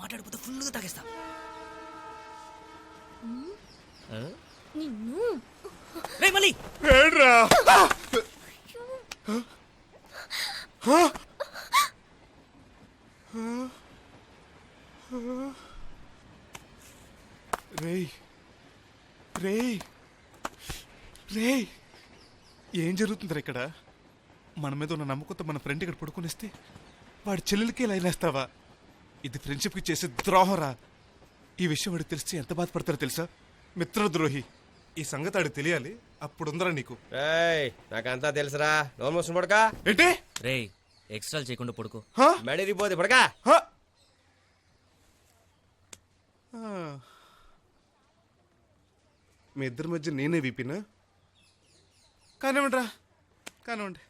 మాట్లాడిపోతే ఫుల్గా తాగేస్తా. నిన్ను రేయ్ మళ్ళీ ఏంట్రా? రేయ్ రేయ్ రేయ్, ఏం జరుగుతుందిరా ఇక్కడ? మన మీద ఉన్న నమ్మకంతో మన ఫ్రెండ్ ఇక్కడ పడుకునేస్తే వాడి చెల్లెలకి లైన్ వేస్తావా? ఇది ఫ్రెండ్షిప్కి చేసే ద్రోహంరా. ఈ విషయం వాడికి తెలిస్తే ఎంత బాధపడతారో తెలుసా? మిత్రద్రోహి. ఈ సంగతి ఆడికి తెలియాలి, అప్పుడుందరా నీకు. నాకంతా తెలుసురా. నోరు మూసుకుని పడకా. ఏంటి? రేయ్ ఎక్స్ట్రాలు చేయకుండా పడుకో. మెడరిపోతే పడకా. మీ ఇద్దరి మధ్య నేనే వీపినా? కానివ్వండి రా, కానివ్వండి.